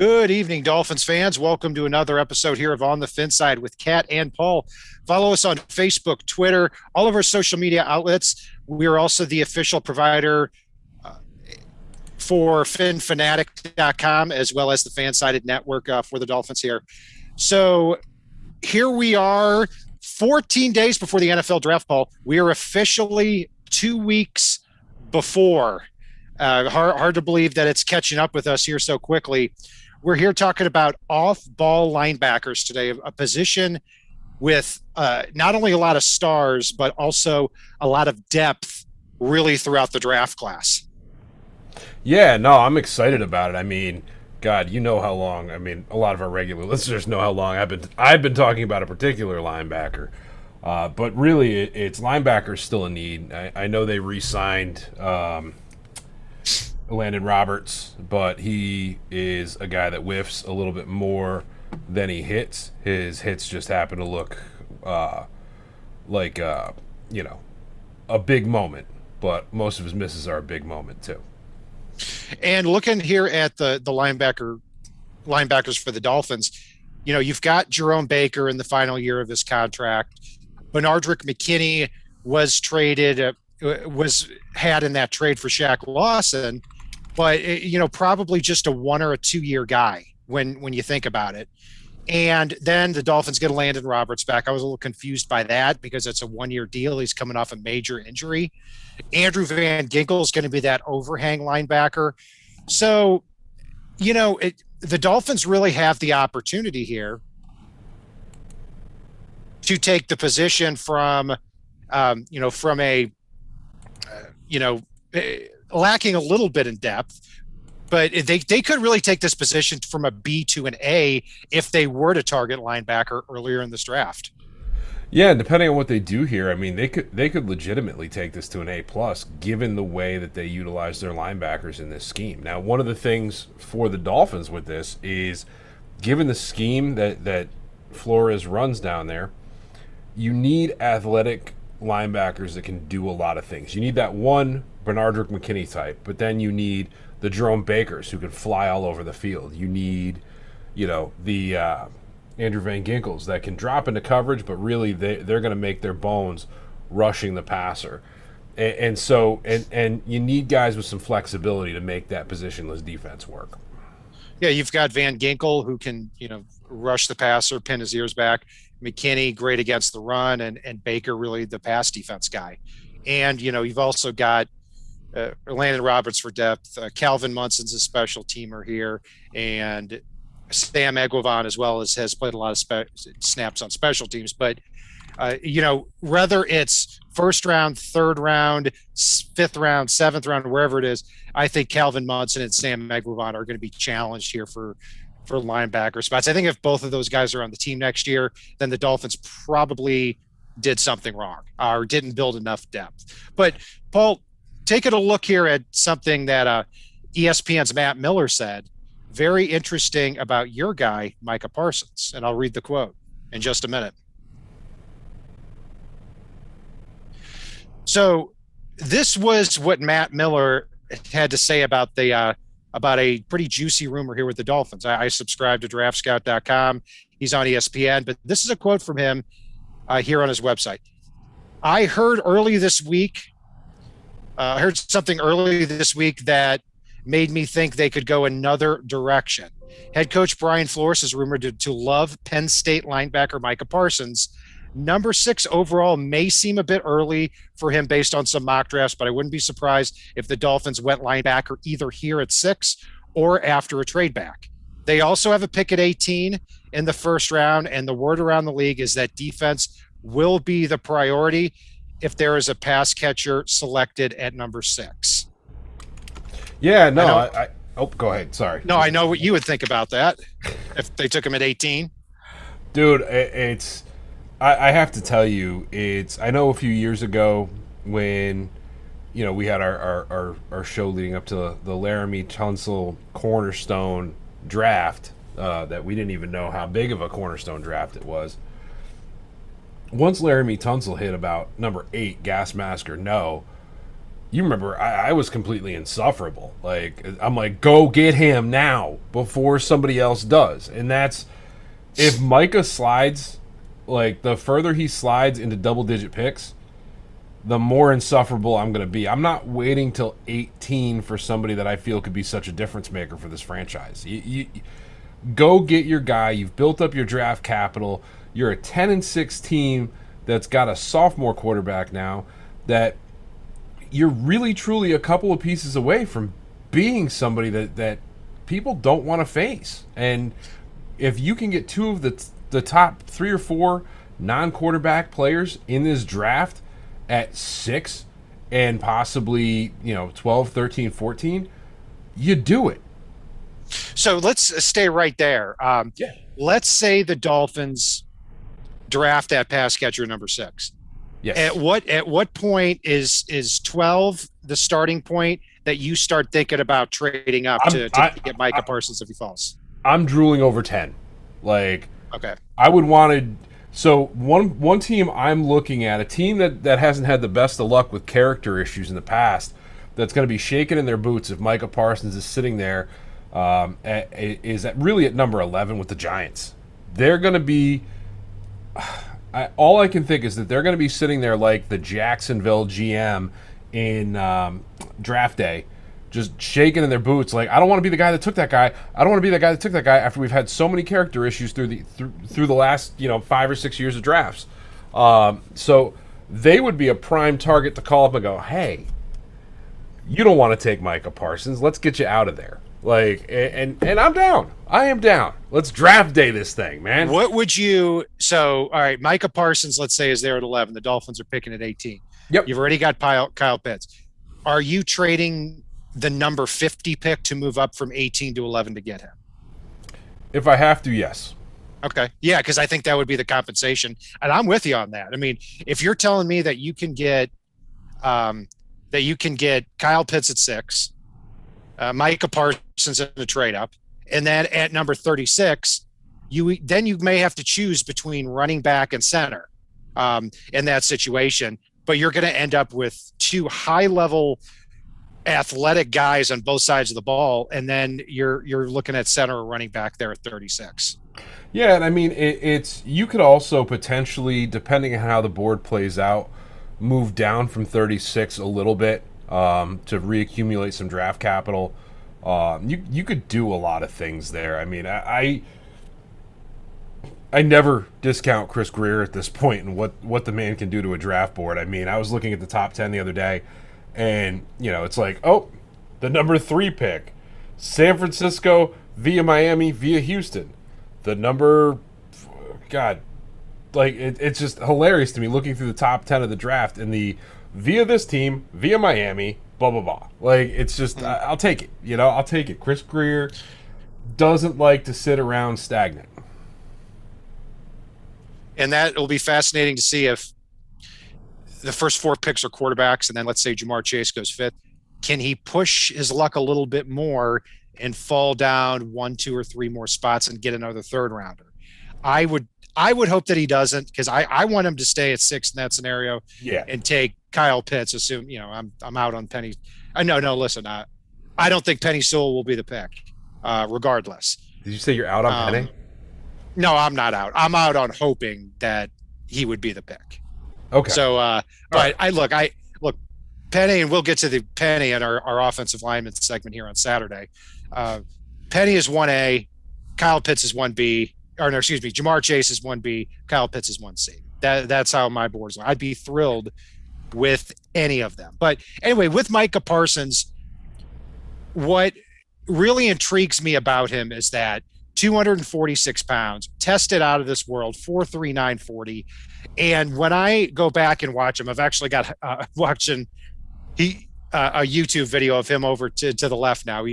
Good evening, Dolphins fans. Welcome to another episode here of On the FinSide with Kat and Paul. Follow us on Facebook, Twitter, all of our social media outlets. We are also the official provider for FinFanatic.com as well as the Fansided Network for the Dolphins here. So here we are, 14 days before the NFL draft, Paul. We are officially 2 weeks before. Hard to believe that it's catching up with us here so quickly. We're here talking about off-ball linebackers today, a position with not only a lot of stars, but also a lot of depth really throughout the draft class. Yeah, no, I'm excited about it. I mean, God, you know how long. I mean, a lot of our regular listeners know how long I've been talking about a particular linebacker. But really, it's linebackers still a need. I know they re-signed Landon Roberts, but he is a guy that whiffs a little bit more than he hits. His hits just happen to look like a big moment, but most of his misses are a big moment too. And looking here at the linebackers for the Dolphins, you've got Jerome Baker in the final year of his contract. Bernardrick McKinney was traded, had in that trade for Shaq Lawson, but probably just a 1 or a 2 year guy when you think about it. And then the Dolphins get Landon Roberts back. I was a little confused by that because it's a 1 year deal. He's coming off a major injury. Andrew Van Ginkel is going to be that overhang linebacker. So, the Dolphins really have the opportunity here to take the position from lacking a little bit in depth, but they could really take this position from a B to an A if they were to target linebacker earlier in this draft. Yeah, depending on what they do here, I mean, they could legitimately take this to an A plus, given the way that they utilize their linebackers in this scheme. Now, one of the things for the Dolphins with this is, given the scheme that Flores runs down there, you need athletic linebackers that can do a lot of things. You need that one Bernardrick McKinney type, but then you need the Jerome Bakers who can fly all over the field. You need, the Andrew Van Ginkels that can drop into coverage, but really they're going to make their bones rushing the passer. And you need guys with some flexibility to make that positionless defense work. Yeah, you've got Van Ginkel who can, rush the passer, pin his ears back. McKinney, great against the run, and Baker, really the pass defense guy. And, you've also got Landon Roberts for depth. Calvin Munson's a special teamer here. And Sam Eguavoen as well has played a lot of snaps on special teams. But, whether it's first round, third round, fifth round, seventh round, wherever it is, I think Calvin Munson and Sam Eguavoen are going to be challenged here for linebacker spots. I think if both of those guys are on the team next year, then the Dolphins probably did something wrong or didn't build enough depth. But, Paul, taking a look here at something that ESPN's Matt Miller said, very interesting about your guy, Micah Parsons. And I'll read the quote in just a minute. So this was what Matt Miller had to say about a pretty juicy rumor here with the Dolphins. I subscribe to DraftScout.com. He's on ESPN, but this is a quote from him here on his website. I heard something early this week that made me think they could go another direction. Head coach Brian Flores is rumored to love Penn State linebacker Micah Parsons. Number 6 overall may seem a bit early for him based on some mock drafts, but I wouldn't be surprised if the Dolphins went linebacker either here at 6 or after a trade back. They also have a pick at 18 in the first round, and the word around the league is that defense will be the priority if there is a pass catcher selected at number 6. Yeah, no, go ahead. Sorry. No, I know what you would think about that if they took him at 18. Dude, I have to tell you, I know a few years ago when, we had our show leading up to the Laramie Tunsil cornerstone draft, that we didn't even know how big of a cornerstone draft it was. Once Laramie Tunsil hit about number 8, gas mask or no, you remember I was completely insufferable. Like I'm like, go get him now before somebody else does. And that's if Micah slides, like the further he slides into double digit picks, the more insufferable I'm going to be. I'm not waiting till 18 for somebody that I feel could be such a difference maker for this franchise. You go get your guy. You've built up your draft capital. You're a 10-6 team that's got a sophomore quarterback now that you're really truly a couple of pieces away from being somebody that people don't want to face. And if you can get two of the top 3 or 4 non-quarterback players in this draft at 6 and possibly, 12, 13, 14, you do it. So let's stay right there. Yeah. Let's say the Dolphins draft that pass catcher number 6. Yes. At what point is 12 the starting point that you start thinking about trading up to get Micah Parsons if he falls? I'm drooling over 10. Like, okay, I would want to. So one team I'm looking at, a team that hasn't had the best of luck with character issues in the past, that's going to be shaking in their boots if Micah Parsons is sitting there, is really at number 11 with the Giants. They're going to be. All I can think is that they're going to be sitting there like the Jacksonville GM in draft day, just shaking in their boots. Like, I don't want to be the guy that took that guy. I don't want to be the guy that took that guy after we've had so many character issues through the last 5 or 6 years of drafts. So they would be a prime target to call up and go, hey, you don't want to take Micah Parsons. Let's get you out of there. Like, and I'm down. I am down. Let's draft day this thing, man. What would you? So, all right, Micah Parsons, let's say, is there at 11. The Dolphins are picking at 18. Yep. You've already got Kyle Pitts. Are you trading the number 50 pick to move up from 18 to 11 to get him? If I have to, yes. Okay. Yeah, because I think that would be the compensation. And I'm with you on that. I mean, if you're telling me that you can get Kyle Pitts at 6, Micah Parsons in a trade up, and then at number 36, you may have to choose between running back and center in that situation. But you're going to end up with 2 high-level athletic guys on both sides of the ball, and then you're looking at center or running back there at 36. Yeah, and I mean it's you could also potentially, depending on how the board plays out, move down from 36 a little bit to reaccumulate some draft capital. You could do a lot of things there. I mean, I never discount Chris Greer at this point and what the man can do to a draft board. I mean, I was looking at the top 10 the other day, and it's like, oh, the number 3 pick, San Francisco via Miami via Houston. The number, God, like it's just hilarious to me looking through the top 10 of the draft and the via this team, via Miami, blah, blah, blah. Like, it's just, I'll take it. I'll take it. Chris Greer doesn't like to sit around stagnant. And that will be fascinating to see if the first 4 picks are quarterbacks, and then let's say Jamar Chase goes 5th. Can he push his luck a little bit more and fall down 1, 2, or 3 more spots and get another 3rd rounder? I would hope that he doesn't, because I want him to stay at 6 in that scenario. Yeah. And take Kyle Pitts. Assume I'm out on Penny. No. Listen, I don't think Penny Sewell will be the pick, regardless. Did you say you're out on Penny? No, I'm not out. I'm out on hoping that he would be the pick. Okay. So, but right. I look, Penny, and we'll get to the Penny in our offensive lineman segment here on Saturday. Penny is 1A, Kyle Pitts is 1B, or no, excuse me, Jamar Chase is 1B, Kyle Pitts is 1C. That's how my board's going. I'd be thrilled with any of them. But anyway, with Micah Parsons, what really intrigues me about him is that 246 pounds, tested out of this world, 4.3, 940. And when I go back and watch him, I've actually got watching a YouTube video of him over to the left now.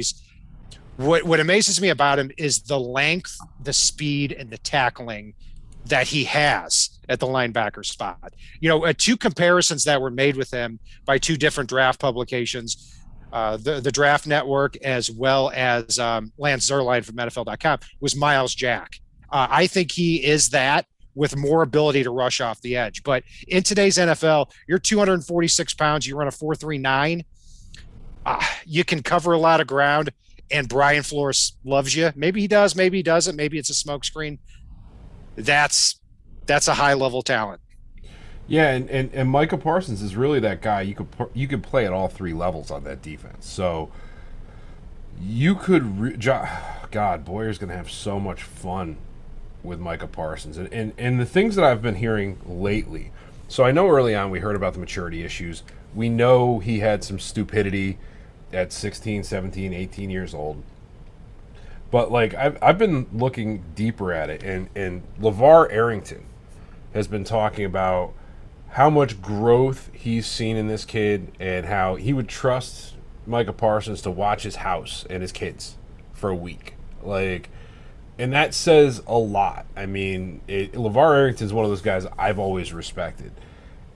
What amazes me about him is the length, the speed, and the tackling that he has at the linebacker spot. 2 comparisons that were made with him by 2 different draft publications, the Draft Network as well as Lance Zierlein from NFL.com, was Miles Jack. I think he is that with more ability to rush off the edge. But in today's NFL, you're 246 pounds, you run a 4.39. You can cover a lot of ground, and Brian Flores loves you. Maybe he does, maybe he doesn't. Maybe it's a smokescreen. That's a high level talent. Yeah, and Micah Parsons is really that guy. You could play at all three levels on that defense. So you could God, Boyer's going to have so much fun with Micah Parsons. And the things that I've been hearing lately. So I know early on we heard about the maturity issues. We know he had some stupidity at 16, 17, 18 years old. But like I've been looking deeper at it, and LeVar Arrington has been talking about how much growth he's seen in this kid and how he would trust Micah Parsons to watch his house and his kids for a week. Like, and that says a lot. I mean, LeVar Arrington's one of those guys I've always respected.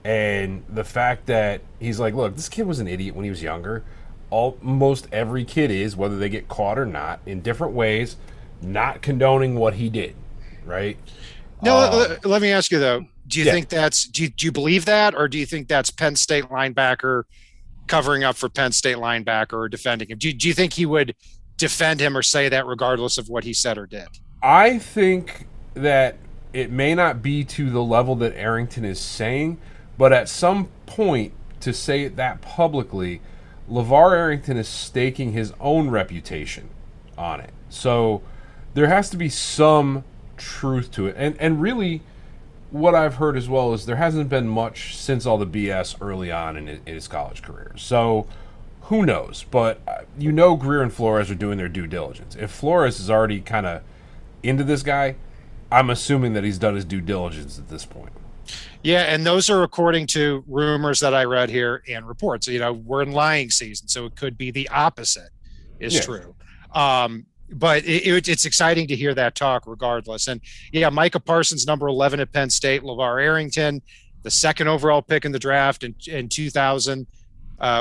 And the fact that he's like, look, this kid was an idiot when he was younger. Almost every kid is, whether they get caught or not, in different ways, not condoning what he did, right? No, let me ask you, though. Do you think that's do you believe that, or do you think that's Penn State linebacker covering up for Penn State linebacker or defending him? Do you think he would defend him or say that regardless of what he said or did? I think that it may not be to the level that Arrington is saying, but at some point to say it that publicly, LeVar Arrington is staking his own reputation on it. So there has to be some truth to it. And really, what I've heard as well is there hasn't been much since all the BS early on in his college career. So who knows? But Greer and Flores are doing their due diligence. If Flores is already kind of into this guy, I'm assuming that he's done his due diligence at this point. Yeah, and those are according to rumors that I read here and reports. We're in lying season, so it could be the opposite is true. But it's exciting to hear that talk regardless. And, Micah Parsons, number 11 at Penn State, LeVar Arrington, the second overall pick in the draft in 2000,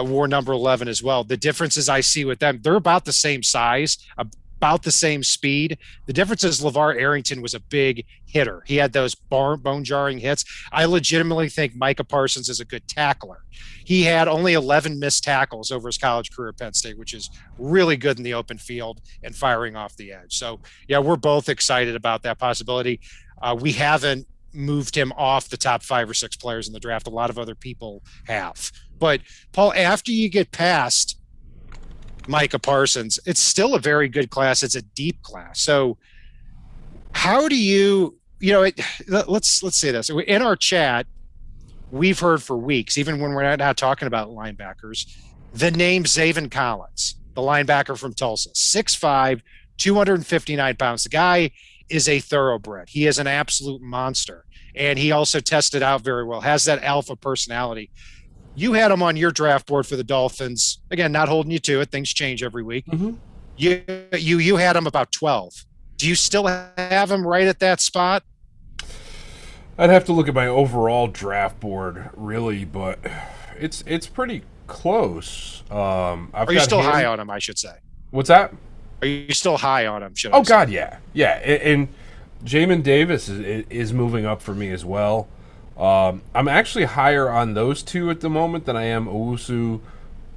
wore number 11 as well. The differences I see with them, they're about the same size, about the same speed. The difference is LeVar Arrington was a big hitter. He had those bone-jarring hits. I legitimately think Micah Parsons is a good tackler. He had only 11 missed tackles over his college career at Penn State, which is really good in the open field and firing off the edge. So, we're both excited about that possibility. We haven't moved him off the top 5 or 6 players in the draft. A lot of other people have. But, Paul, after you get past Micah Parsons, it's still a very good class. It's a deep class. So how do you, let's say this. In our chat, we've heard for weeks, even when we're not talking about linebackers, the name Zaven Collins, the linebacker from Tulsa, 6'5", 259 pounds. The guy is a thoroughbred. He is an absolute monster. And he also tested out very well, has that alpha personality. You had him on your draft board for the Dolphins. Again, not holding you to it. Things change every week. Mm-hmm. You had him about 12. Do you still have him right at that spot? I'd have to look at my overall draft board, really, but it's pretty close. Are you still high on him, I should say? What's that? Are you still high on him? Oh, God, yeah. Yeah, and Jamin Davis is moving up for me as well. I'm actually higher on those two at the moment than I am Owusu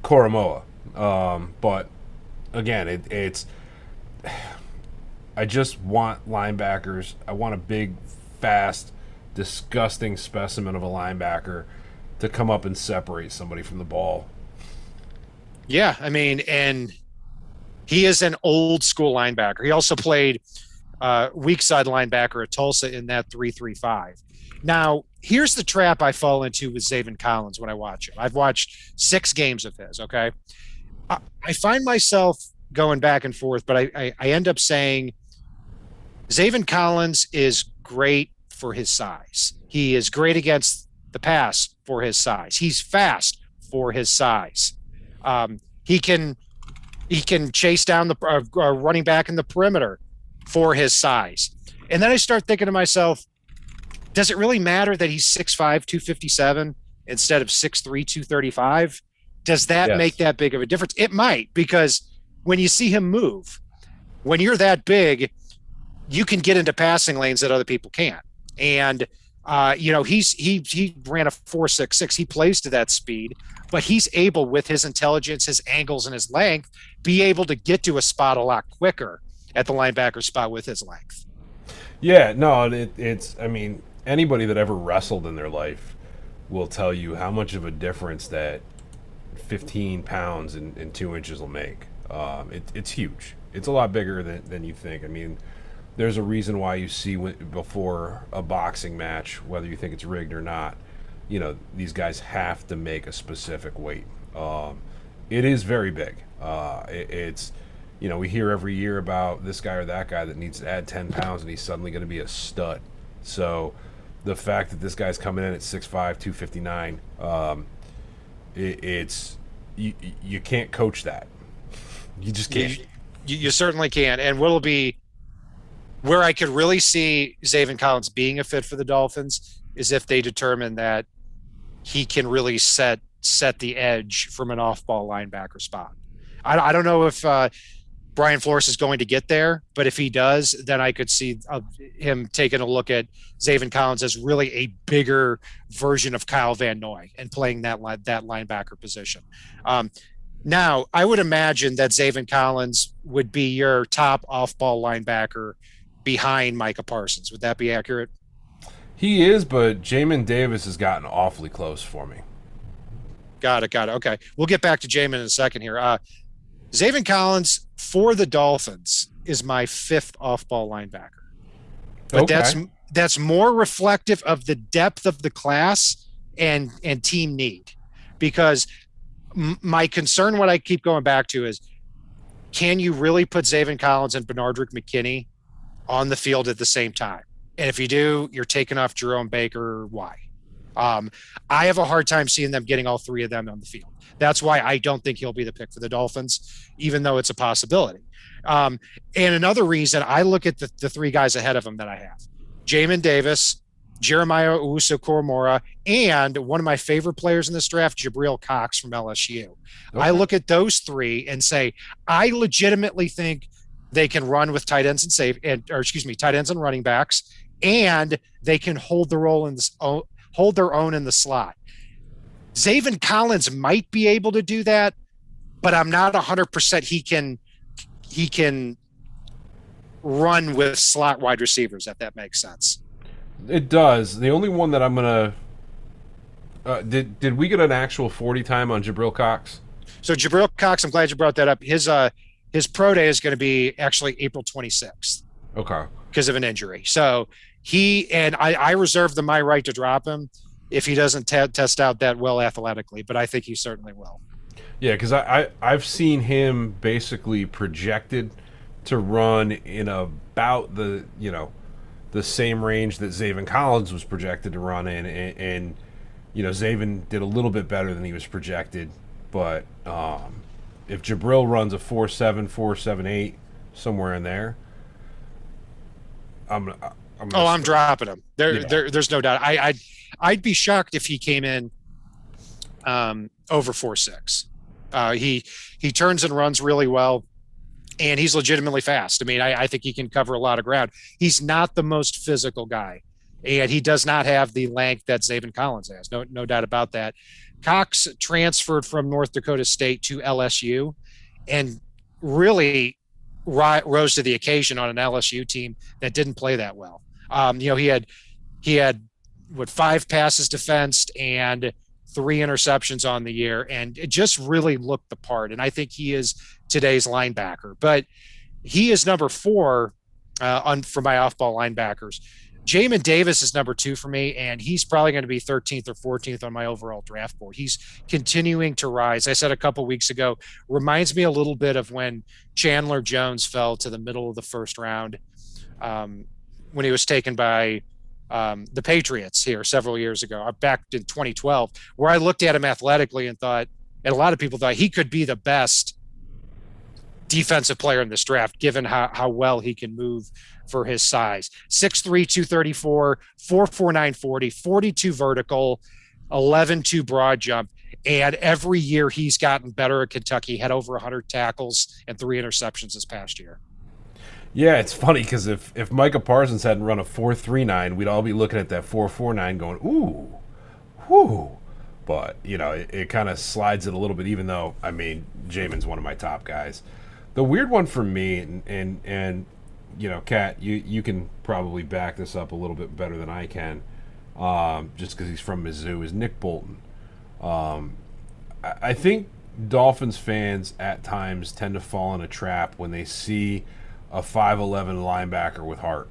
Koromoa. But again, it's I just want linebackers. I want a big, fast, disgusting specimen of a linebacker to come up and separate somebody from the ball. Yeah, I mean, and he is an old school linebacker. He also played weak side linebacker at Tulsa in that 3-3-5. Now, here's the trap I fall into with Zaven Collins when I watch him. I've watched 6 games of his, okay? I find myself going back and forth, but I end up saying Zaven Collins is great for his size. He is great against the pass for his size. He's fast for his size. He can chase down the running back in the perimeter for his size. And then I start thinking to myself, does it really matter that he's 6'5", 257 instead of 6'3", 235? Does that make that big of a difference? It might, because when you see him move, when you're that big, you can get into passing lanes that other people can't. And he ran a 4.66. He plays to that speed, but he's able, with his intelligence, his angles, and his length, be able to get to a spot a lot quicker at the linebacker spot with his length. Yeah, no, it's. I mean, anybody that ever wrestled in their life will tell you how much of a difference that 15 pounds and 2 inches will make. It's huge. It's a lot bigger than you think. I mean, there's a reason why you see before a boxing match, whether you think it's rigged or not, these guys have to make a specific weight. It is very big. It's, we hear every year about this guy or that guy that needs to add 10 pounds and he's suddenly going to be a stud. So the fact that this guy's coming in at 6'5", 259, you can't coach that. You just can't. You certainly can. And what'll be where I could really see Zaven Collins being a fit for the Dolphins is if they determine that he can really set the edge from an off-ball linebacker spot. I don't know if Brian Flores is going to get there, but if he does, then I could see him taking a look at Zaven Collins as really a bigger version of Kyle Van Noy and playing that linebacker position. Now, I would imagine that Zaven Collins would be your top off-ball linebacker behind Micah Parsons. Would that be accurate? He is, but Jamin Davis has gotten awfully close for me. Got it. Okay. We'll get back to Jamin in a second here. Zaven Collins for the Dolphins is my 5th off-ball linebacker. But that's more reflective of the depth of the class and team need. Because my concern, what I keep going back to is, can you really put Zaven Collins and Benardrick McKinney on the field at the same time? And if you do, you're taking off Jerome Baker. Why? I have a hard time seeing them getting all 3 of them on the field. That's why I don't think he'll be the pick for the Dolphins, even though it's a possibility. And another reason, I look at the 3 guys ahead of him that I have: Jamin Davis, Jeremiah Owusu-Koramoah, and one of my favorite players in this draft, Jabril Cox from LSU. Okay. I look at those 3 and say, I legitimately think they can run with tight ends tight ends and running backs, and they can hold their own in the slot. Zaven Collins might be able to do that, but I'm not 100% he can run with slot wide receivers, if that makes sense. It does. The only one that I'm gonna did we get an actual 40 time on Jabril Cox? So Jabril Cox, I'm glad you brought that up. His pro day is going to be actually April 26th. Okay. Because of an injury. So I reserve my right to drop him if he doesn't test out that well athletically, but I think he certainly will. Yeah, because I've seen him basically projected to run in about the same range that Zaven Collins was projected to run in, and Zaven did a little bit better than he was projected, but if Jabril runs a 4.7, 4.78, somewhere in there, I'm dropping him. There's no doubt. I'd be shocked if he came in over 4.6. He turns and runs really well, and he's legitimately fast. I mean, I think he can cover a lot of ground. He's not the most physical guy, and he does not have the length that Zaven Collins has. No doubt about that. Cox transferred from North Dakota State to LSU and really rose to the occasion on an LSU team that didn't play that well. He had 5 passes defensed and 3 interceptions on the year, and it just really looked the part. And I think he is today's linebacker, but he is number 4 for my off-ball linebackers. Jamin Davis is number 2 for me, and he's probably going to be 13th or 14th on my overall draft board. He's continuing to rise. I said a couple weeks ago, reminds me a little bit of when Chandler Jones fell to the middle of the first round when he was taken by the Patriots here several years ago, back in 2012, where I looked at him athletically and thought, and a lot of people thought he could be the best defensive player in this draft, given how well he can move for his size. 6'3", 234, 4'4", 40, 42 vertical, 11.2 broad jump. And every year he's gotten better at Kentucky, had over 100 tackles and 3 interceptions this past year. Yeah, it's funny because if Micah Parsons hadn't run a 4.39, we'd all be looking at that 4.49 going, ooh, whoo. But, it kind of slides it a little bit, even though, I mean, Jamin's one of my top guys. The weird one for me, and Kat, you can probably back this up a little bit better than I can, just because he's from Mizzou, is Nick Bolton. I think Dolphins fans at times tend to fall in a trap when they see a 5'11 linebacker with heart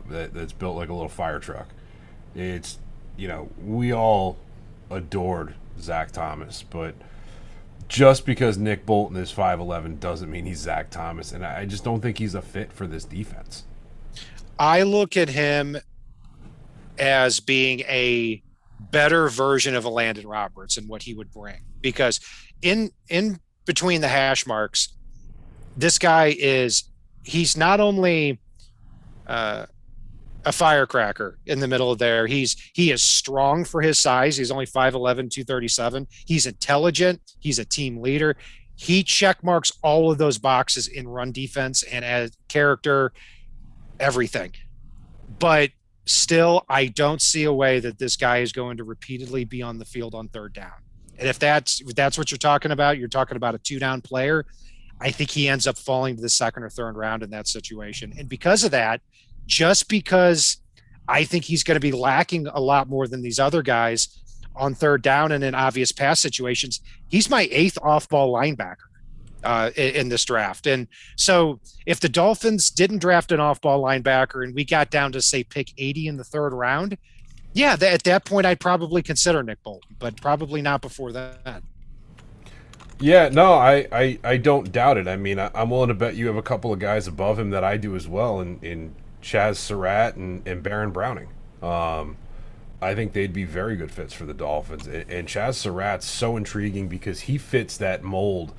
that's built like a little fire truck. It's, we all adored Zach Thomas, but just because Nick Bolton is 5'11 doesn't mean he's Zach Thomas, and I just don't think he's a fit for this defense. I look at him as being a better version of a Landon Roberts and what he would bring, because in between the hash marks, this guy he's not only a firecracker in the middle of there. He is strong for his size. He's only 5'11", 237. He's intelligent. He's a team leader. He check marks all of those boxes in run defense and as character, everything. But still, I don't see a way that this guy is going to repeatedly be on the field on third down. And if that's what you're talking about a 2-down player. I think he ends up falling to the second or third round in that situation. And because of that, just because I think he's going to be lacking a lot more than these other guys on third down and in obvious pass situations, he's my 8th off-ball linebacker in this draft. And so if the Dolphins didn't draft an off-ball linebacker and we got down to, say, pick 80 in the third round, yeah, at that point I'd probably consider Nick Bolton, but probably not before that. Yeah, no, I don't doubt it. I mean, I'm willing to bet you have a couple of guys above him that I do as well in Chaz Surratt and Baron Browning. I think they'd be very good fits for the Dolphins. And Chaz Surratt's so intriguing because he fits that mold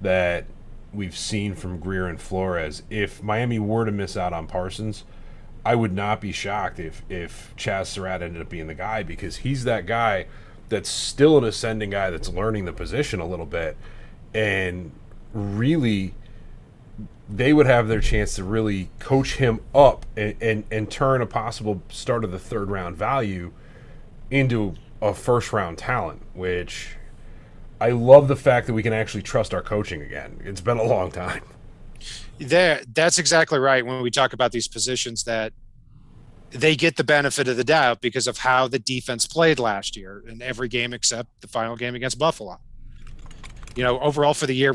that we've seen from Greer and Flores. If Miami were to miss out on Parsons, I would not be shocked if Chaz Surratt ended up being the guy, because he's that guy that's still an ascending guy that's learning the position a little bit, and really they would have their chance to really coach him up and turn a possible start of the third round value into a first round talent, which I love the fact that we can actually trust our coaching again. It's been a long time. That's exactly right. When we talk about these positions, that they get the benefit of the doubt because of how the defense played last year in every game except the final game against Buffalo. Overall for the year,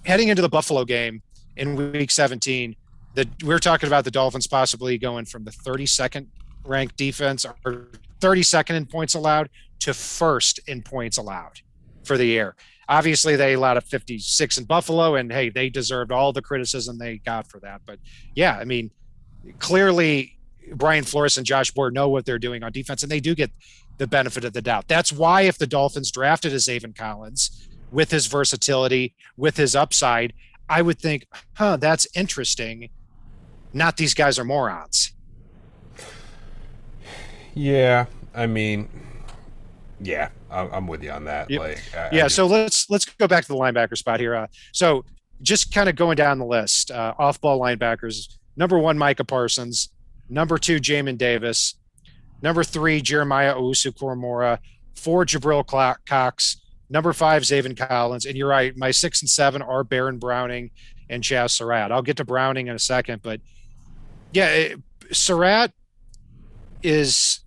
heading into the Buffalo game in week 17, we're talking about the Dolphins possibly going from the 32nd ranked defense or 32nd in points allowed to first in points allowed for the year. Obviously, they allowed a 56 in Buffalo, and hey, they deserved all the criticism they got for that. But yeah, I mean, clearly Brian Flores and Josh Boyer know what they're doing on defense, and they do get the benefit of the doubt. That's why if the Dolphins drafted a Zaven Collins with his versatility, with his upside, I would think, that's interesting. Not these guys are morons. Yeah, I mean, yeah, I'm with you on that. Yep. So let's go back to the linebacker spot here. So just kind of going down the list, off-ball linebackers, number 1, Micah Parsons, number 2, Jamin Davis, number 3, Jeremiah Owusu-Koramoah, 4, Jabril Cox, number 5, Zaven Collins. And you're right, my 6 and 7 are Baron Browning and Chaz Surratt. I'll get to Browning in a second, but yeah, Surratt is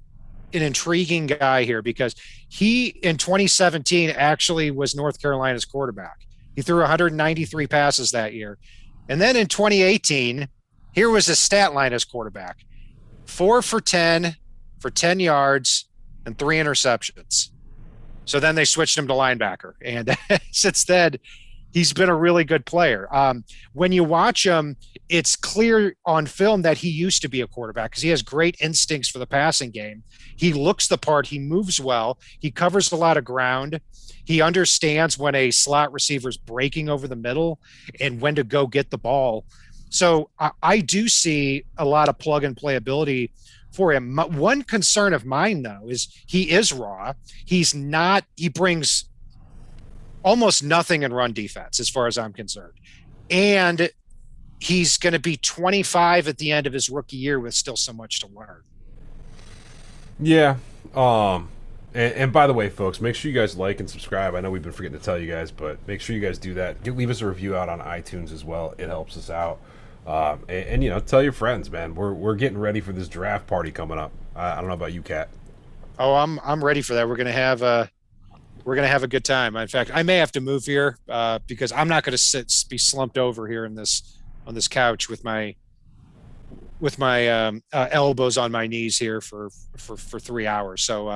an intriguing guy here because he in 2017 actually was North Carolina's quarterback. He threw 193 passes that year. And then in 2018, here was his stat line as quarterback: 4 for 10 for 10 yards and 3 interceptions. So then they switched him to linebacker. And since then, he's been a really good player. When you watch him, it's clear on film that he used to be a quarterback because he has great instincts for the passing game. He looks the part. He moves well. He covers a lot of ground. He understands when a slot receiver is breaking over the middle and when to go get the ball. So I do see a lot of plug and play ability for him. One concern of mine, though, is he is raw. He brings almost nothing in run defense as far as I'm concerned. And he's going to be 25 at the end of his rookie year with still so much to learn. Yeah. And by the way, folks, make sure you guys like and subscribe. I know we've been forgetting to tell you guys, but make sure you guys do that. Leave us a review out on iTunes as well. It helps us out. And you know, tell your friends, man. We're getting ready for this draft party coming up. I don't know about you, Kat. Oh, I'm ready for that. We're gonna have a good time. In fact, I may have to move here because I'm not going to be slumped over here on this couch with my elbows on my knees here for 3 hours. So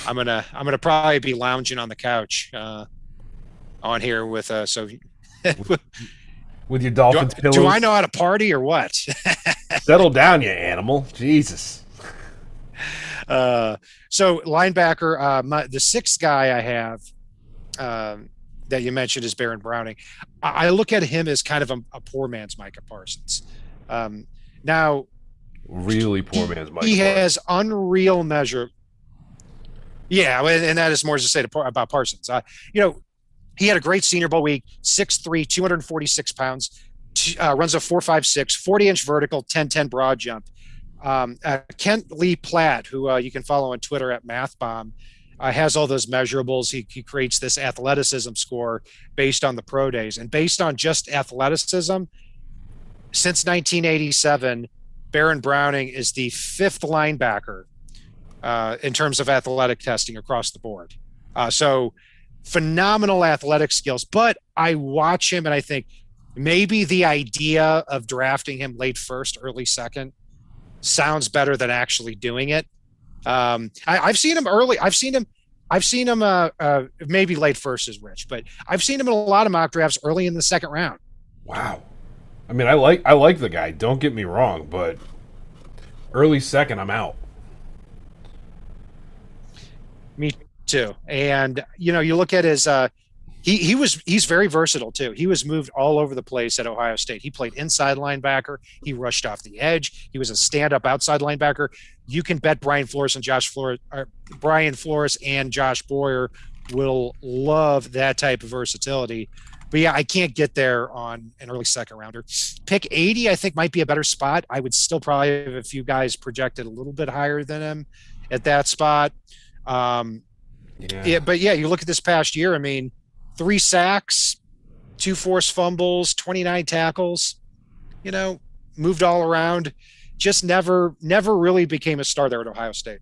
I'm gonna probably be lounging on the couch on here with so. With your Dolphins pillows. Do I know how to party or what? Settle down, you animal. Jesus. So linebacker, the sixth guy I have that you mentioned is Baron Browning. I look at him as kind of a poor man's Micah Parsons. Now, really poor man's Micah. He Parsons. has unreal measure. Yeah, and that is more to say about Parsons. He had a great Senior Bowl week, 6'3", 246 pounds, runs a 4.56, 40-inch vertical, 10-10 broad jump. Kent Lee Platt, who you can follow on Twitter at MathBomb, has all those measurables. He creates this athleticism score based on the pro days. And based on just athleticism, since 1987, Baron Browning is the fifth linebacker in terms of athletic testing across the board. So phenomenal athletic skills. But I watch him and I think maybe the idea of drafting him late first, early second sounds better than actually doing it. I've seen him early. I've seen him maybe late first is rich, but I've seen him in a lot of mock drafts early in the second round. Wow. I mean, I like the guy. Don't get me wrong, but early second, I'm out. Me too. And you look at his he's very versatile too. He was moved all over the place at Ohio State. He played inside linebacker. He rushed off the edge. He was a stand-up outside linebacker. You can bet Brian Flores and Josh Boyer will love that type of versatility. But yeah, I can't get there on an early second rounder. Pick 80, I think, might be a better spot. I would still probably have a few guys projected a little bit higher than him at that spot. But you look at this past year. I mean, 3 sacks, 2 forced fumbles, 29 tackles. Moved all around. Just never really became a star there at Ohio State.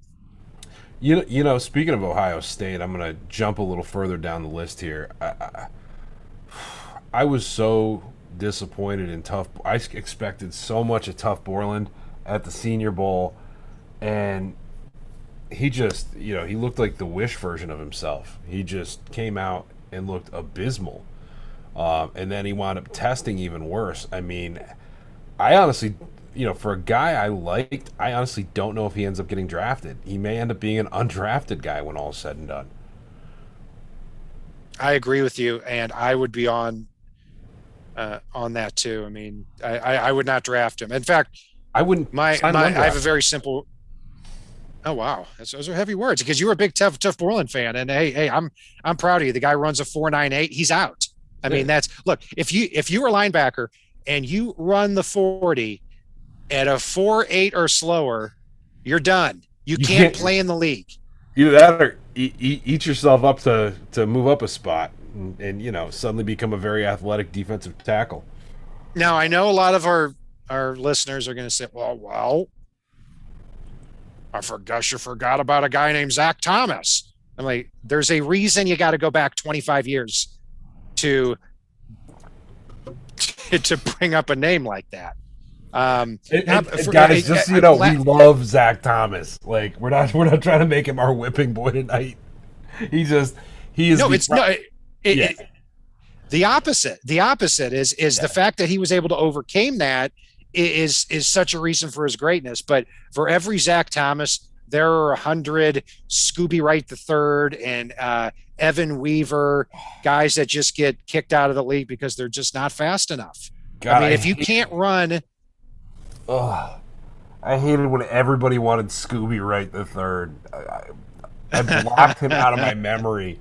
Speaking of Ohio State, I'm going to jump a little further down the list here. I was so disappointed in Tough. I expected so much of Tough Borland at the Senior Bowl, and he just, he looked like the Wish version of himself. He just came out and looked abysmal, and then he wound up testing even worse. I mean, I honestly, for a guy I liked, I honestly don't know if he ends up getting drafted. He may end up being an undrafted guy when all is said and done. I agree with you, and I would be on that too. I mean, I would not draft him. In fact, I wouldn't. I have a very simple. Oh wow, those are heavy words because you were a big Tough Borland fan, and hey, I'm proud of you. The guy runs a 4.98. He's out. I mean, look. If you were a linebacker and you run the 40 at a 4.8 or slower, you're done. You can't play in the league. Either that or eat yourself up to move up a spot and suddenly become a very athletic defensive tackle. Now, I know a lot of our listeners are going to say, well, I forgot about a guy named Zach Thomas. I'm like, there's a reason you got to go back 25 years to bring up a name like that. Guys, just so you know, we love Zach Thomas. Like, we're not trying to make him our whipping boy tonight. He is. The opposite. The opposite is the fact that he was able to overcome that is such a reason for his greatness. But for every Zach Thomas, there are 100 Scooby Wright III and Evan Weaver, guys that just get kicked out of the league because they're just not fast enough. God, I mean, if you can't run. Oh, I hated when everybody wanted Scooby Wright III. I blocked him out of my memory.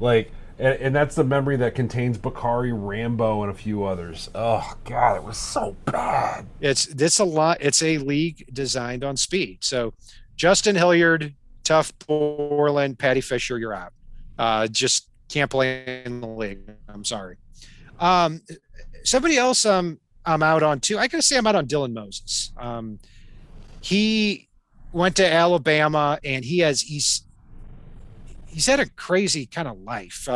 Like, And that's the memory that contains Bakari, Rambo, and a few others. Oh God, it was so bad. It's a lot. It's a league designed on speed. So Justin Hilliard, Tough Borland, Patty Fisher, you're out. Just can't play in the league. I'm sorry. Um, Somebody else I'm out on too. I gotta say I'm out on Dylan Moses. He went to Alabama and he's had a crazy kind of life.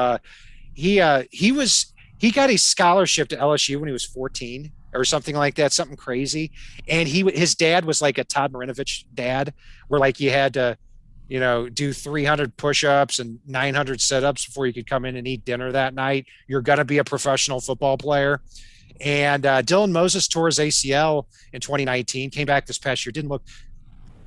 He got a scholarship to LSU when he was 14 or something like that, something crazy. And his dad was like a Todd Marinovich dad, where like you had to, do 300 push-ups and 900 sit-ups before you could come in and eat dinner that night. You're going to be a professional football player. And Dylan Moses tore his ACL in 2019, came back this past year, didn't look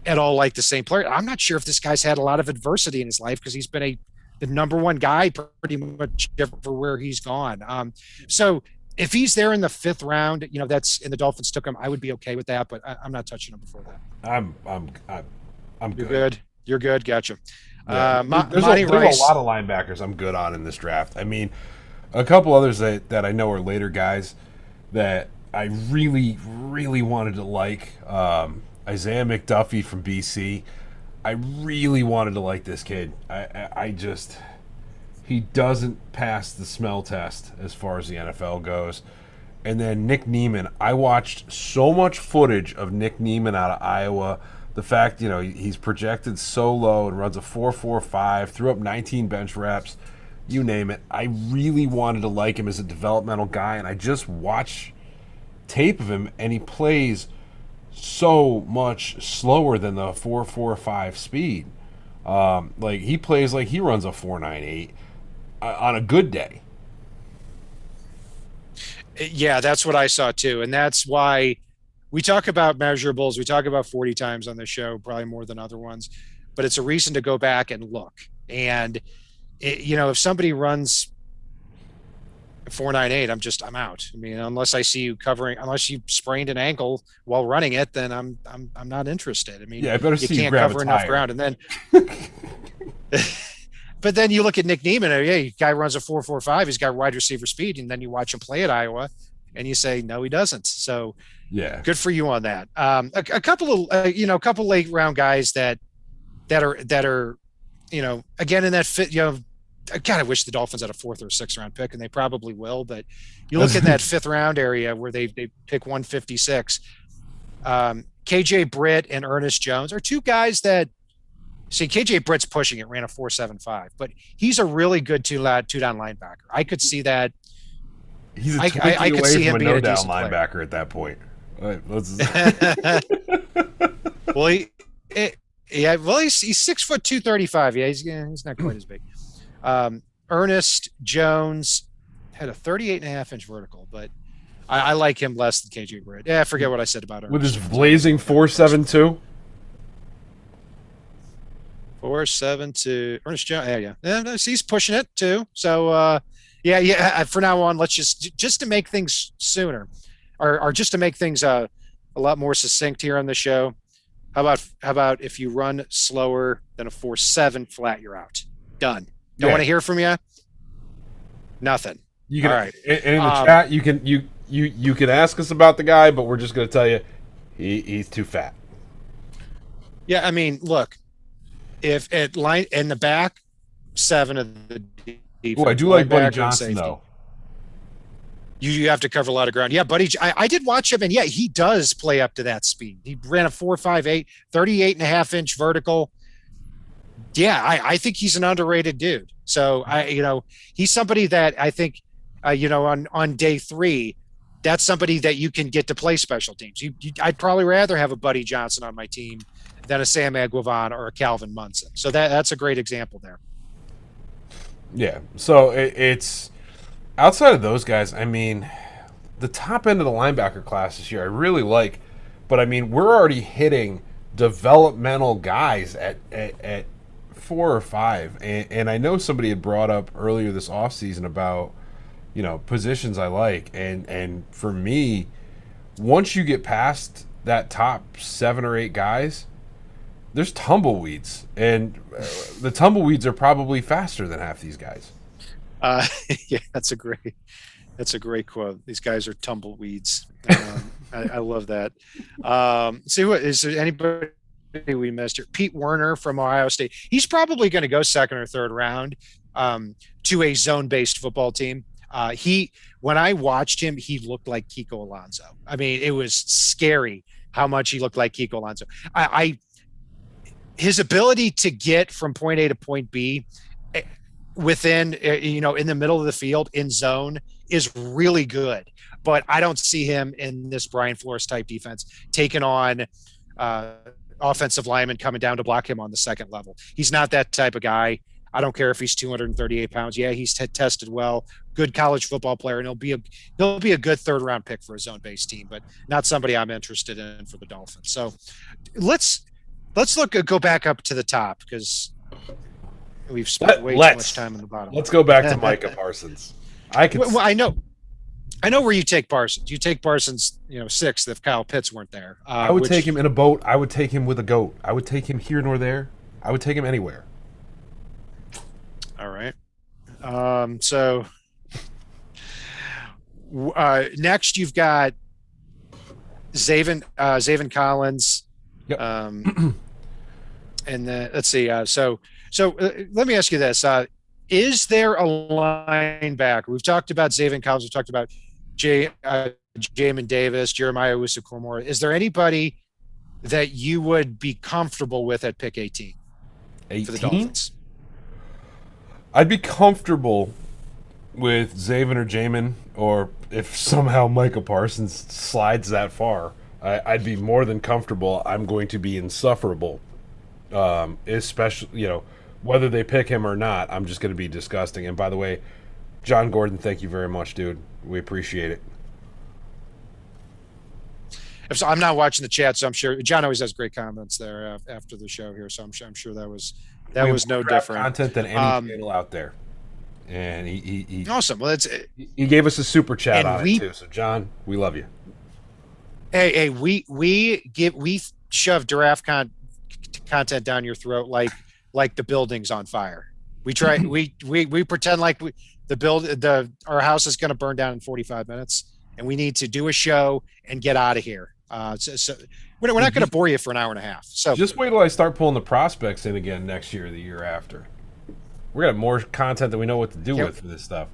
at all like the same player. I'm not sure if this guy's had a lot of adversity in his life because he's been the number one guy pretty much for where he's gone. So if he's there in the 5th round, that's in the Dolphins took him, I would be okay with that, but I'm not touching him before that. I'm You're good. good. You're good. Gotcha. Yeah. There's a lot of linebackers I'm good on in this draft. I mean, a couple others that I know are later guys that I really, really wanted to like. Isaiah McDuffie from BC. I really wanted to like this kid. He doesn't pass the smell test as far as the NFL goes. And then Nick Niemann. I watched so much footage of Nick Niemann out of Iowa. The fact, he's projected so low and runs a 4.45, threw up 19 bench reps, you name it. I really wanted to like him as a developmental guy, and I just watch tape of him, and he plays so much slower than the 4.45 speed. He plays like he runs a 4.98 on a good day. Yeah, that's what I saw too. And that's why we talk about measurables. We talk about 40 times on the show, probably more than other ones, but it's a reason to go back and look. And, if somebody runs 4.98, I'm out. I mean, unless I see you unless you sprained an ankle while running it, then I'm not interested. I mean, I better see you can't cover enough ground. And then, but then you look at Nick Niemann, guy runs a 4.45. He's got wide receiver speed. And then you watch him play at Iowa and you say, no, he doesn't. So yeah, good for you on that. A couple of late round guys that are, again, in that fit, I kind of wish the Dolphins had a 4th or 6th round pick, and they probably will. But you look at that 5th round area where they pick 156. KJ Britt and Ernest Jones are two guys that see. KJ Britt's pushing it, ran a 4.75, but he's a really good two-down linebacker. I could see that. He's I could see him being a decent linebacker player at that point. All right, well, he's 6 foot 235. Yeah, he's not quite as big. Ernest Jones had a 38.5-inch vertical, but I like him less than KJ Britt. Yeah, I forget what I said about Ernest. With his blazing 4.72. 4.72. Ernest Jones. Yeah. He's pushing it too. So, for now on, let's just to make things sooner, or just to make things a lot more succinct here on the show. How about if you run slower than a 4.7 flat, you're out. Done. Don't want to hear from you. Nothing. You can, all right. And in the chat, you can ask us about the guy, but we're just going to tell you he's too fat. Yeah, I mean, look, if at line in the back, 7 of the defense. Well, I do like Buddy Johnson though. You have to cover a lot of ground. Yeah, Buddy, I did watch him, and yeah, he does play up to that speed. He ran a 4.58, 38.5-inch vertical. Yeah, I think he's an underrated dude. So he's somebody that I think, on day 3, that's somebody that you can get to play special teams. I'd probably rather have a Buddy Johnson on my team than a Sam Aguivan or a Calvin Munson. So that's a great example there. Yeah. So it's outside of those guys. I mean, the top end of the linebacker class this year, I really like, but I mean, we're already hitting developmental guys at 4 or 5, and I know somebody had brought up earlier this offseason about positions I like, and for me, once you get past that top 7 or 8 guys, there's tumbleweeds, and the tumbleweeds are probably faster than half these guys. Yeah, that's a great quote. These guys are tumbleweeds. I love that. See, what is there anybody we missed here? Pete Werner from Ohio State. He's probably going to go second or third round to a zone-based football team. When I watched him, he looked like Kiko Alonso. I mean, it was scary how much he looked like Kiko Alonso. His ability to get from point A to point B within, in the middle of the field in zone is really good. But I don't see him in this Brian Flores type defense taking on offensive linemen coming down to block him on the second level. He's not that type of guy. I don't care if he's 238 pounds. Yeah, he's tested well. Good college football player, and he'll be a good third round pick for a zone based team, but not somebody I'm interested in for the Dolphins. So let's go back up to the top because we've spent way too much time on the bottom. Let's go back to Micah Parsons. I know where you take Parsons. You take Parsons, sixth if Kyle Pitts weren't there. I would take him in a boat. I would take him with a goat. I would take him here nor there. I would take him anywhere. All right. So next you've got Zaven Collins. Yep. And then let's see. So let me ask you this. Is there a linebacker? We've talked about Zaven Collins. We've talked about Jamin Davis, Jeremiah Owusu-Koramoah. Is there anybody that you would be comfortable with at pick 18 for the Dolphins? I'd be comfortable with Zaven or Jamin, or if somehow Micah Parsons slides that far, I'd be more than comfortable. I'm going to be insufferable, especially, whether they pick him or not. I'm just going to be disgusting. And by the way, John Gordon, thank you very much, dude. We appreciate it. So I'm not watching the chat, so I'm sure John always has great comments there after the show here. So I'm sure that was no different content than any channel out there. And he awesome. Well, he gave us a super chat on it too. So John, we love you. Hey, we shove giraffe content down your throat like the building's on fire. We try we pretend like our house is going to burn down in 45 minutes, and we need to do a show and get out of here. So we're not going to bore you for an hour and a half. So just wait till I start pulling the prospects in again next year or the year after. We're going to have more content than we know what to do with for this stuff.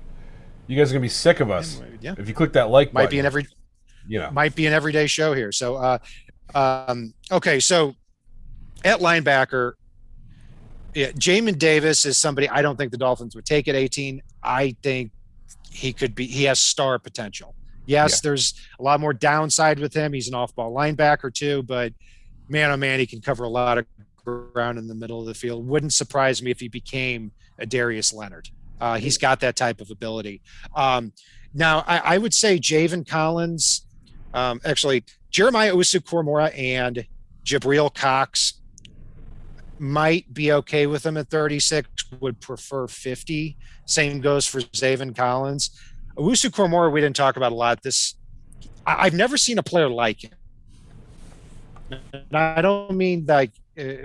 You guys are going to be sick of us. Yeah. If you click that like button. Might be an everyday show here. So, okay. So at linebacker, Jamin Davis is somebody I don't think the Dolphins would take at 18. I think he has star potential. Yes, there's a lot more downside with him. He's an off-ball linebacker too, but man, oh man, he can cover a lot of ground in the middle of the field. Wouldn't surprise me if he became a Darius Leonard. He's got that type of ability. Now, I would say Zaven Collins, actually Jeremiah Owusu-Koramoah and Jabril Cox might be okay with him at 36, would prefer 50. Same goes for Zaven Collins. Owusu-Koramoah, we didn't talk about a lot. I've never seen a player like him. And I don't mean like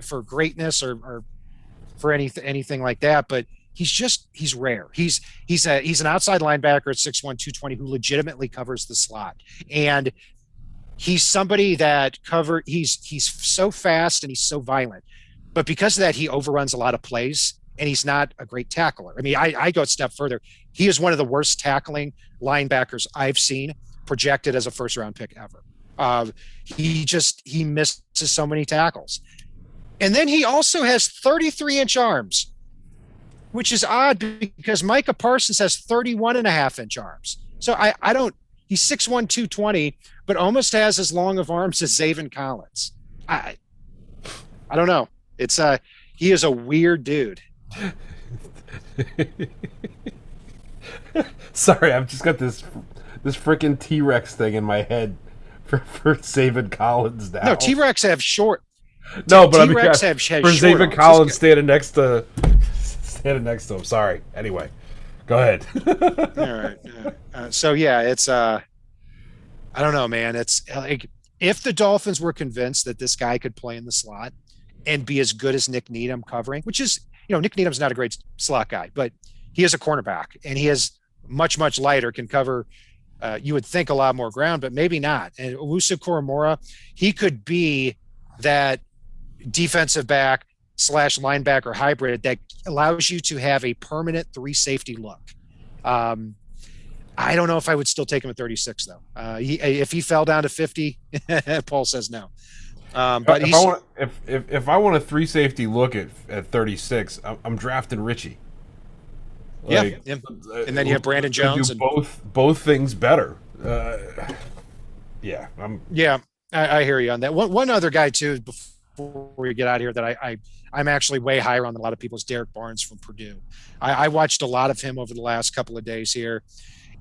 for greatness or for anything like that, but he's rare. He's an outside linebacker at 6'1", 220 who legitimately covers the slot. And he's somebody that he's so fast and he's so violent. But because of that, he overruns a lot of plays, and he's not a great tackler. I mean, I go a step further. He is one of the worst tackling linebackers I've seen projected as a first-round pick ever. He misses so many tackles. And then he also has 33-inch arms, which is odd because Micah Parsons has 31.5-inch arms. So he's 6'1", 220, but almost has as long of arms as Zaven Collins. I don't know. He is a weird dude. Sorry, I've just got this freaking T-Rex thing in my head for Zaven Collins now. No, T-Rex have short. No, but T-Rex have for Zaven Collins standing next to him. Sorry. Anyway, go ahead. All right. So yeah, it's I don't know, man. It's like if the Dolphins were convinced that this guy could play in the slot and be as good as Nick Needham covering, which is, Nick Needham's not a great slot guy, but he is a cornerback, and he is much lighter, can cover, you would think, a lot more ground, but maybe not. And Owusu Koromora, he could be that defensive back / linebacker hybrid that allows you to have a permanent 3 safety look. I don't know if I would still take him at 36 though. If he fell down to 50, Paul says no. But if I want a 3 safety look at 36, I'm drafting Richie. Like, yeah. And then you have Brandon Jones and both things better. Yeah, I hear you on that. One other guy too before we get out of here that I'm actually way higher on than a lot of people is Derek Barnes from Purdue. I watched a lot of him over the last couple of days here,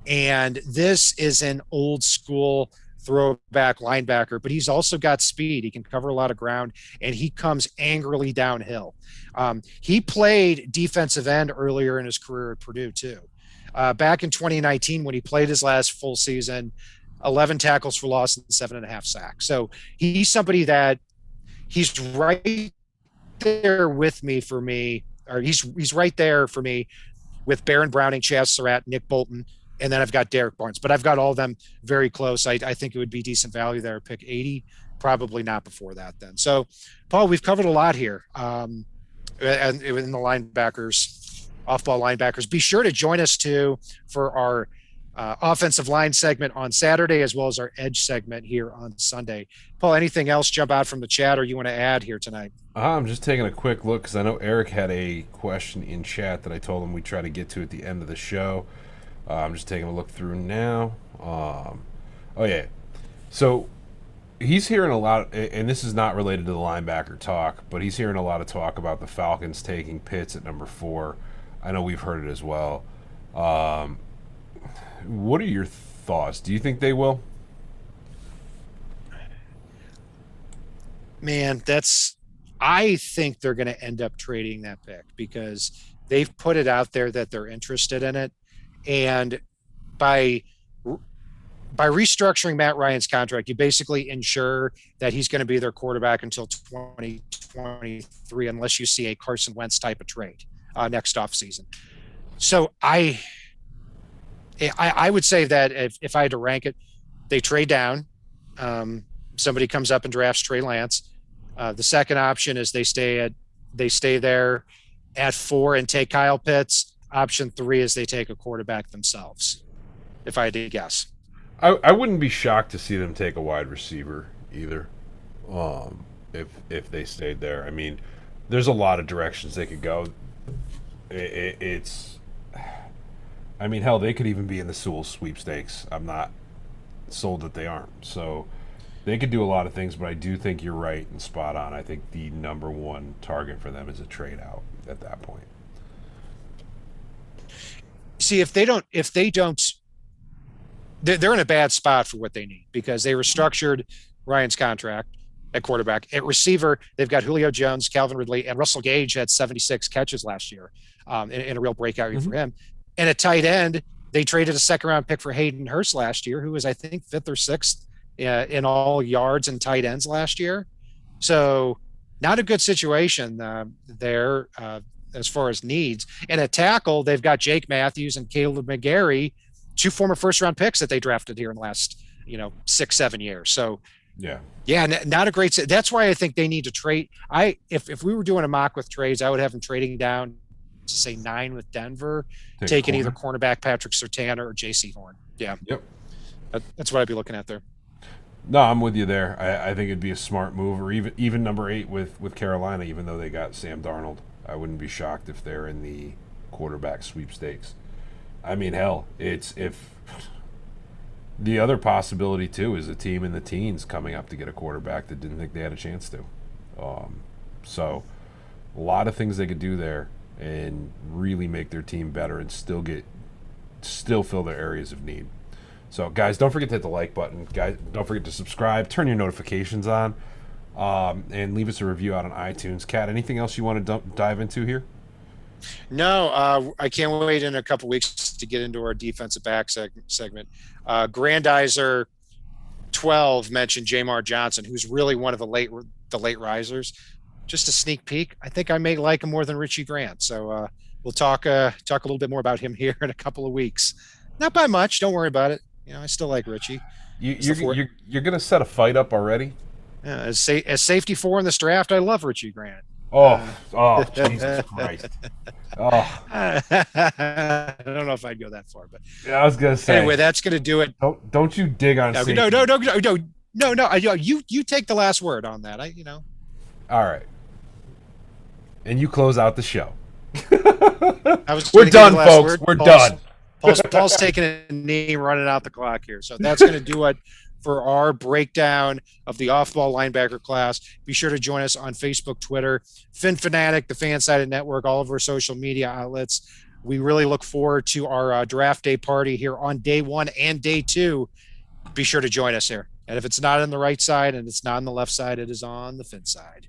and this is an old school throwback linebacker, but he's also got speed. He can cover a lot of ground, and he comes angrily downhill. He played defensive end earlier in his career at Purdue too. Back in 2019, when he played his last full season, 11 tackles for loss and 7.5 sacks. So he's somebody that he's right there with me for me, or he's right there for me with Baron Browning, Chaz Surratt, Nick Bolton, and then I've got Derek Barnes, but I've got all of them very close. I think it would be decent value there. Pick 80, probably not before that then. So, Paul, we've covered a lot here. And in the linebackers, off-ball linebackers. Be sure to join us too for our offensive line segment on Saturday, as well as our edge segment here on Sunday. Paul, anything else jump out from the chat or you want to add here tonight? I'm just taking a quick look because I know Eric had a question in chat that I told him we'd try to get to at the end of the show. I'm just taking a look through now. Oh, yeah. So he's hearing a lot, and this is not related to the linebacker talk, but he's hearing a lot of talk about the Falcons taking Pitts at number 4. I know we've heard it as well. What are your thoughts? Do you think they will? Man, I think they're going to end up trading that pick because they've put it out there that they're interested in it. And by restructuring Matt Ryan's contract, you basically ensure that he's going to be their quarterback until 2023, unless you see a Carson Wentz type of trade next offseason. So I would say that if I had to rank it, they trade down. Somebody comes up and drafts Trey Lance. The second option is they stay there at 4 and take Kyle Pitts. Option 3 is they take a quarterback themselves, if I had to guess. I wouldn't be shocked to see them take a wide receiver either, if they stayed there. I mean, there's a lot of directions they could go. I mean, hell, they could even be in the Sewell sweepstakes. I'm not sold that they aren't. So they could do a lot of things, but I do think you're right and spot on. I think the number one target for them is a trade out at that point. See, if they don't, they're in a bad spot for what they need because they restructured Ryan's contract at quarterback. At receiver, they've got Julio Jones, Calvin Ridley, and Russell Gage had 76 catches last year in a real breakout year for him. And at tight end, they traded a second-round pick for Hayden Hurst last year, who was, I think, 5th or 6th in all yards and tight ends last year. So not a good situation there as far as needs. And at tackle, they've got Jake Matthews and Caleb McGarry, 2 former first-round picks that they drafted here in the last, 6-7 years. So, not a great – that's why I think they need to trade. If we were doing a mock with trades, I would have them trading down to, say, 9 with Denver, taking either cornerback Patrick Surtain or J.C. Horn. Yeah. Yep. That's what I'd be looking at there. No, I'm with you there. I think it'd be a smart move, or even number 8 with Carolina, even though they got Sam Darnold. I wouldn't be shocked if they're in the quarterback sweepstakes. I mean, hell, if the other possibility too is a team in the teens coming up to get a quarterback that didn't think they had a chance to. So a lot of things they could do there and really make their team better and still fill their areas of need. So guys, don't forget to hit the like button. Guys, don't forget to subscribe, turn your notifications on, and leave us a review out on iTunes. Kat, anything else you want to dive into here? No, I can't wait in a couple weeks to get into our defensive back segment. Grandizer 12 mentioned Jamar Johnson, who's really one of the late risers. Just a sneak peek. I think I may like him more than Richie Grant. So we'll talk a little bit more about him here in a couple of weeks. Not by much. Don't worry about it. I still like Richie. You're gonna set a fight up already? As safety 4 in this draft, I love Richie Grant. Oh, Jesus Christ! Oh, I don't know if I'd go that far, but yeah, I was gonna say. Anyway, that's gonna do it. Don't you dig on safety? No. You take the last word on that. All right, and you close out the show. We're done, folks. We're done. Paul's taking a knee, running out the clock here. So that's going to do it for our breakdown of the off-ball linebacker class. Be sure to join us on Facebook, Twitter, FinFanatic, the FanSide Network, all of our social media outlets. We really look forward to our draft day party here on day 1 and day 2. Be sure to join us here. And if it's not on the right side and it's not on the left side, it is on the fin side.